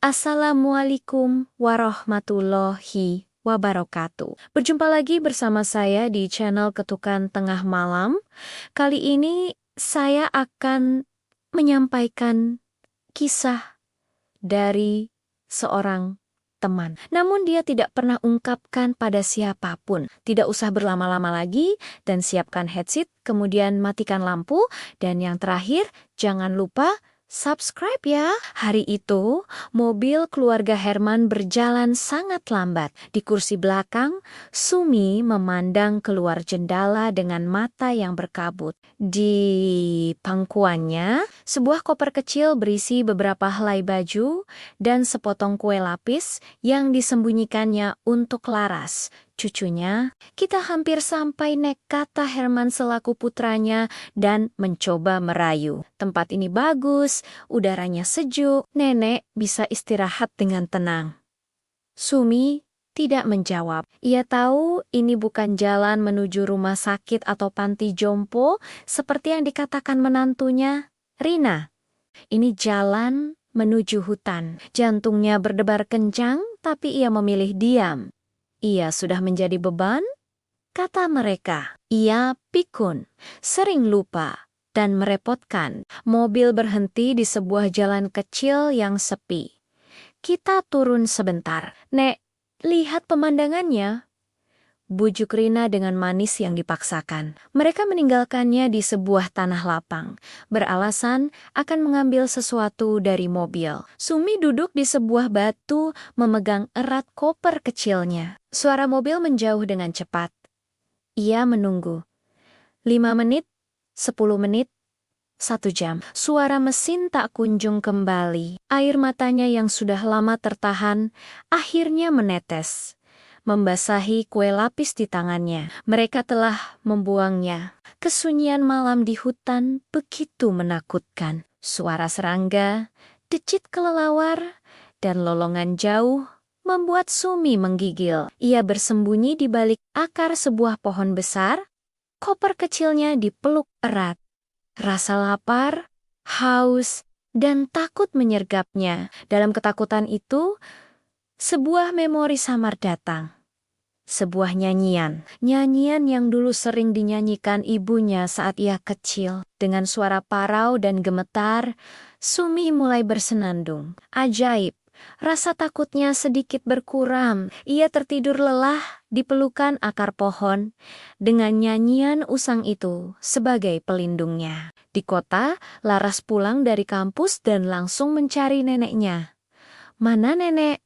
Assalamualaikum warahmatullahi wabarakatuh. Berjumpa lagi bersama saya di channel Ketukan Tengah Malam. Kali ini saya akan menyampaikan kisah dari seorang teman. Namun dia tidak pernah ungkapkan pada siapapun. Tidak usah berlama-lama lagi dan siapkan headset, kemudian matikan lampu. Dan yang terakhir, jangan lupa subscribe ya. Hari itu, mobil keluarga Herman berjalan sangat lambat. Di kursi belakang, Sumi memandang keluar jendela dengan mata yang berkabut. Di pangkuannya, sebuah koper kecil berisi beberapa helai baju dan sepotong kue lapis yang disembunyikannya untuk Laras, cucunya. Kita hampir sampai, Nek, kata Herman selaku putranya dan mencoba merayu. Tempat ini bagus, udaranya sejuk, nenek bisa istirahat dengan tenang. Sumi tidak menjawab. Ia tahu ini bukan jalan menuju rumah sakit atau panti jompo seperti yang dikatakan menantunya, Rina. Ini jalan menuju hutan. Jantungnya berdebar kencang, tapi ia memilih diam. Ia sudah menjadi beban, kata mereka. Ia pikun, sering lupa, dan merepotkan. Mobil berhenti di sebuah jalan kecil yang sepi. Kita turun sebentar. Nek, lihat pemandangannya, bujuk Rina dengan manis yang dipaksakan. Mereka meninggalkannya di sebuah tanah lapang, beralasan akan mengambil sesuatu dari mobil. Sumi duduk di sebuah batu memegang erat koper kecilnya. Suara mobil menjauh dengan cepat. Ia menunggu. 5 menit, 10 menit, 1 jam. Suara mesin tak kunjung kembali. Air matanya yang sudah lama tertahan akhirnya menetes, membasahi kue lapis di tangannya. Mereka telah membuangnya. Kesunyian malam di hutan begitu menakutkan. Suara serangga, decit kelelawar, dan lolongan jauh membuat Sumi menggigil. Ia bersembunyi di balik akar sebuah pohon besar. Koper kecilnya dipeluk erat. Rasa lapar, haus, dan takut menyergapnya. Dalam ketakutan itu, sebuah memori samar datang. Sebuah nyanyian. Nyanyian yang dulu sering dinyanyikan ibunya saat ia kecil. Dengan suara parau dan gemetar, Sumi mulai bersenandung. Ajaib. Rasa takutnya sedikit berkurang. Ia tertidur lelah di pelukan akar pohon dengan nyanyian usang itu sebagai pelindungnya. Di kota, Laras pulang dari kampus dan langsung mencari neneknya. Mana nenek?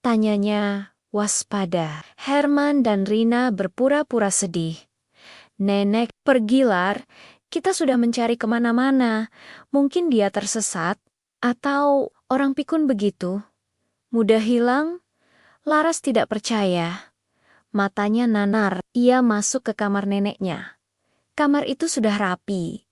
Tanyanya waspada. Herman dan Rina berpura-pura sedih. Nenek pergi, Lar. Kita sudah mencari kemana-mana. Mungkin dia tersesat atau orang pikun begitu. Mudah hilang? Laras tidak percaya. Matanya nanar. Ia masuk ke kamar neneknya. Kamar itu sudah rapi.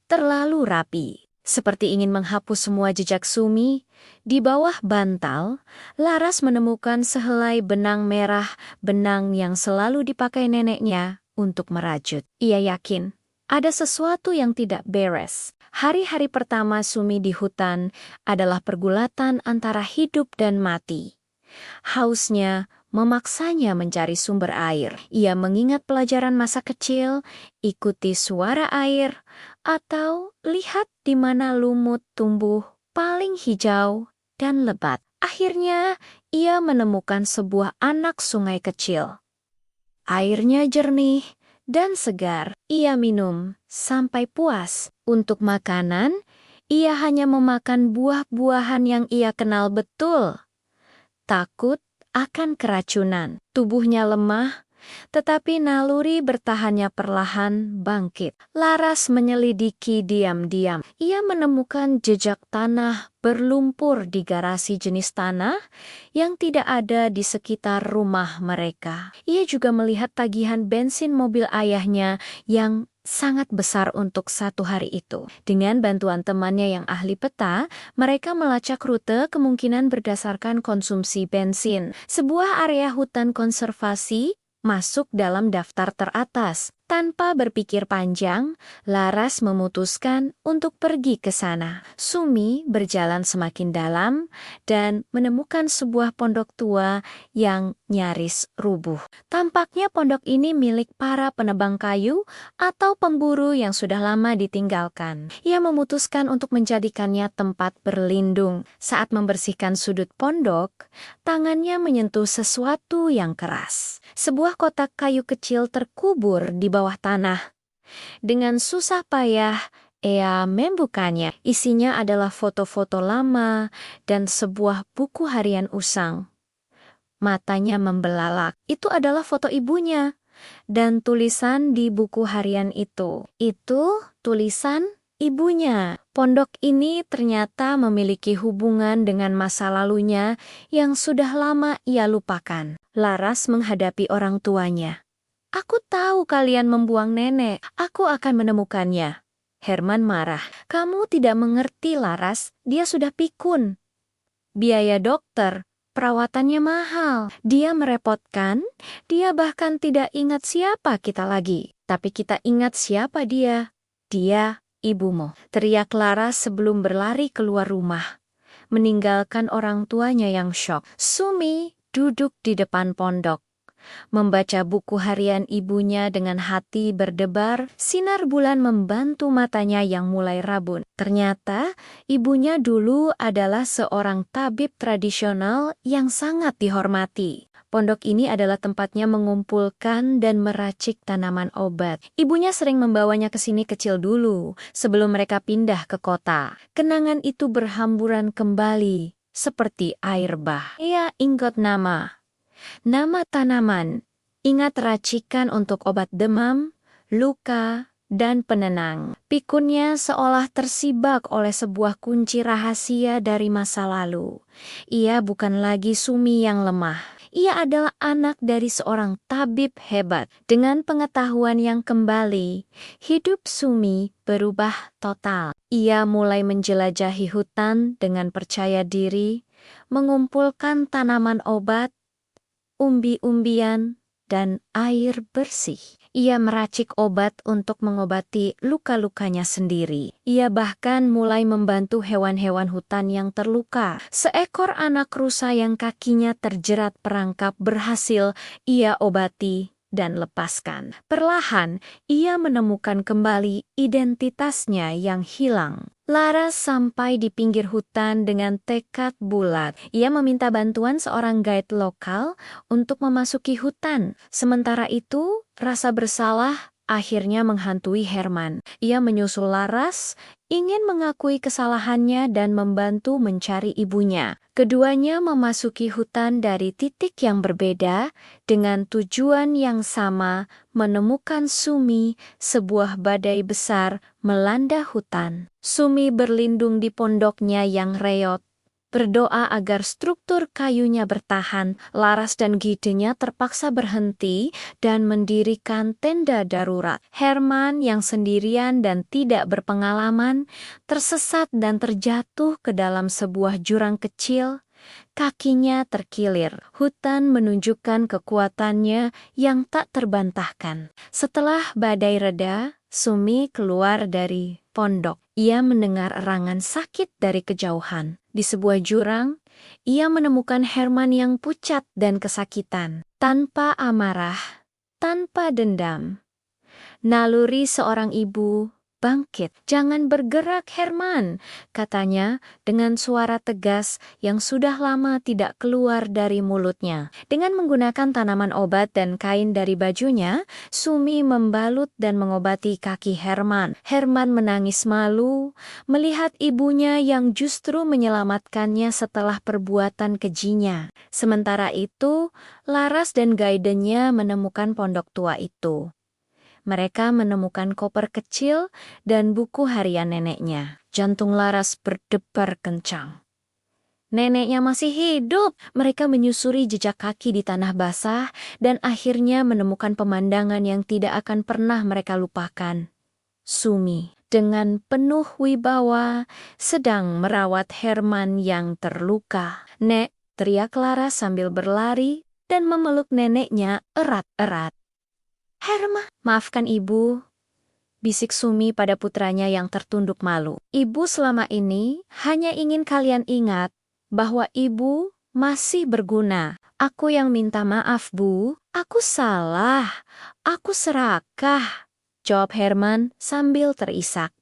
Terlalu rapi. Seperti ingin menghapus semua jejak Sumi. Di bawah bantal, Laras menemukan sehelai benang merah, benang yang selalu dipakai neneknya untuk merajut. Ia yakin ada sesuatu yang tidak beres. Hari-hari pertama Sumi di hutan adalah pergulatan antara hidup dan mati. Hausnya memaksanya mencari sumber air. Ia mengingat pelajaran masa kecil, ikuti suara air, atau lihat di mana lumut tumbuh paling hijau dan lebat. Akhirnya, ia menemukan sebuah anak sungai kecil. Airnya jernih dan segar. Ia minum sampai puas. Untuk makanan, ia hanya memakan buah-buahan yang ia kenal betul. Takut akan keracunan. Tubuhnya lemah, tetapi naluri bertahannya perlahan bangkit. Laras menyelidiki diam-diam. Ia menemukan jejak tanah berlumpur di garasi jenis tanah yang tidak ada di sekitar rumah mereka. Ia juga melihat tagihan bensin mobil ayahnya yang sangat besar untuk 1 hari itu. Dengan bantuan temannya yang ahli peta, mereka melacak rute kemungkinan berdasarkan konsumsi bensin. Sebuah area hutan konservasi masuk dalam daftar teratas. Tanpa berpikir panjang, Laras memutuskan untuk pergi ke sana. Sumi berjalan semakin dalam dan menemukan sebuah pondok tua yang nyaris rubuh. Tampaknya pondok ini milik para penebang kayu atau pemburu yang sudah lama ditinggalkan. Ia memutuskan untuk menjadikannya tempat berlindung. Saat membersihkan sudut pondok, tangannya menyentuh sesuatu yang keras. Sebuah kotak kayu kecil terkubur di bawah tanah. Dengan susah payah, ia membukanya. Isinya adalah foto-foto lama dan sebuah buku harian usang. Matanya membelalak. Itu adalah foto ibunya. Dan tulisan di buku harian itu. Itu tulisan ibunya. Pondok ini ternyata memiliki hubungan dengan masa lalunya yang sudah lama ia lupakan. Laras menghadapi orang tuanya. Aku tahu kalian membuang nenek. Aku akan menemukannya. Herman marah. Kamu tidak mengerti, Laras. Dia sudah pikun. Biaya dokter, perawatannya mahal. Dia merepotkan. Dia bahkan tidak ingat siapa kita lagi. Tapi kita ingat siapa dia. Dia, ibumu. Teriak Laras sebelum berlari keluar rumah. Meninggalkan orang tuanya yang syok. Sumi duduk di depan pondok. Membaca buku harian ibunya dengan hati berdebar, sinar bulan membantu matanya yang mulai rabun. Ternyata, ibunya dulu adalah seorang tabib tradisional yang sangat dihormati. Pondok ini adalah tempatnya mengumpulkan dan meracik tanaman obat. Ibunya sering membawanya ke sini kecil dulu, sebelum mereka pindah ke kota. Kenangan itu berhamburan kembali, seperti air bah. Ia ingat nama tanaman, ingat racikan untuk obat demam, luka, dan penenang. Pikunnya seolah tersibak oleh sebuah kunci rahasia dari masa lalu. Ia bukan lagi Sumi yang lemah. Ia adalah anak dari seorang tabib hebat. Dengan pengetahuan yang kembali, hidup Sumi berubah total. Ia mulai menjelajahi hutan dengan percaya diri, mengumpulkan tanaman obat, umbi-umbian, dan air bersih. Ia meracik obat untuk mengobati luka-lukanya sendiri. Ia bahkan mulai membantu hewan-hewan hutan yang terluka. Seekor anak rusa yang kakinya terjerat perangkap berhasil ia obati dan lepaskan. Perlahan, ia menemukan kembali identitasnya yang hilang. Laras sampai di pinggir hutan dengan tekad bulat. Ia meminta bantuan seorang guide lokal untuk memasuki hutan. Sementara itu, rasa bersalah akhirnya menghantui Herman. Ia menyusul Laras, ingin mengakui kesalahannya dan membantu mencari ibunya. Keduanya memasuki hutan dari titik yang berbeda dengan tujuan yang sama, menemukan Sumi. Sebuah badai besar melanda hutan. Sumi berlindung di pondoknya yang reot, berdoa agar struktur kayunya bertahan. Laras dan gidenya terpaksa berhenti dan mendirikan tenda darurat. Herman yang sendirian dan tidak berpengalaman, tersesat dan terjatuh ke dalam sebuah jurang kecil. Kakinya terkilir. Hutan menunjukkan kekuatannya yang tak terbantahkan. Setelah badai reda, Sumi keluar dari pondok. Ia mendengar erangan sakit dari kejauhan. Di sebuah jurang, ia menemukan Herman yang pucat dan kesakitan. Tanpa amarah, tanpa dendam, naluri seorang ibu bangkit. "Jangan bergerak, Herman," katanya dengan suara tegas yang sudah lama tidak keluar dari mulutnya. Dengan menggunakan tanaman obat dan kain dari bajunya, Sumi membalut dan mengobati kaki Herman. Herman menangis malu melihat ibunya yang justru menyelamatkannya setelah perbuatan kejinya. Sementara itu, Laras dan guidenya menemukan pondok tua itu. Mereka menemukan koper kecil dan buku harian neneknya. Jantung Laras berdebar kencang. Neneknya masih hidup. Mereka menyusuri jejak kaki di tanah basah dan akhirnya menemukan pemandangan yang tidak akan pernah mereka lupakan. Sumi dengan penuh wibawa sedang merawat Herman yang terluka. "Nek," teriak Laras sambil berlari dan memeluk neneknya erat-erat. "Herman," Maafkan ibu, bisik Sumi pada putranya yang tertunduk malu. Ibu selama ini hanya ingin kalian ingat bahwa ibu masih berguna. Aku yang minta maaf, Bu. Aku salah. Aku serakah, jawab Herman sambil terisak.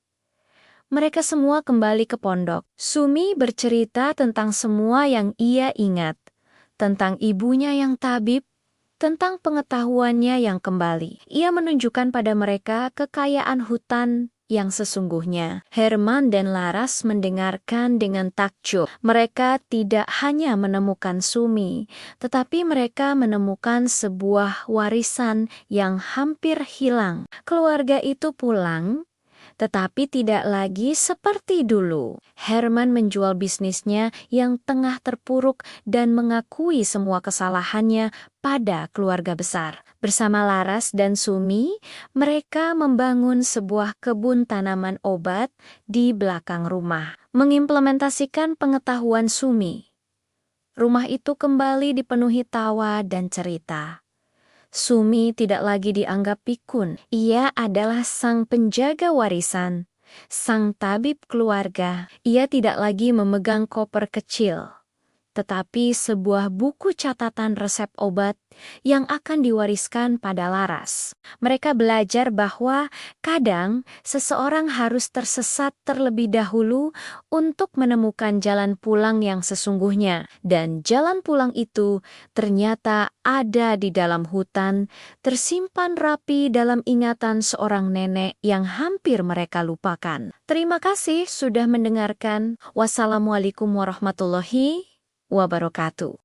Mereka semua kembali ke pondok. Sumi bercerita tentang semua yang ia ingat. Tentang ibunya yang tabib, tentang pengetahuannya yang kembali. Ia menunjukkan pada mereka kekayaan hutan yang sesungguhnya. Herman dan Laras mendengarkan dengan takjub. Mereka tidak hanya menemukan Sumi, tetapi mereka menemukan sebuah warisan yang hampir hilang. Keluarga itu pulang, tetapi tidak lagi seperti dulu. Herman menjual bisnisnya yang tengah terpuruk dan mengakui semua kesalahannya pada keluarga besar. Bersama Laras dan Sumi, mereka membangun sebuah kebun tanaman obat di belakang rumah. Mengimplementasikan pengetahuan Sumi, rumah itu kembali dipenuhi tawa dan cerita. Sumi tidak lagi dianggap pikun. Ia adalah sang penjaga warisan, sang tabib keluarga. Ia tidak lagi memegang koper kecil, tetapi sebuah buku catatan resep obat yang akan diwariskan pada Laras. Mereka belajar bahwa kadang seseorang harus tersesat terlebih dahulu untuk menemukan jalan pulang yang sesungguhnya. Dan jalan pulang itu ternyata ada di dalam hutan, tersimpan rapi dalam ingatan seorang nenek yang hampir mereka lupakan. Terima kasih sudah mendengarkan. Wassalamualaikum warahmatullahi wabarakatuh.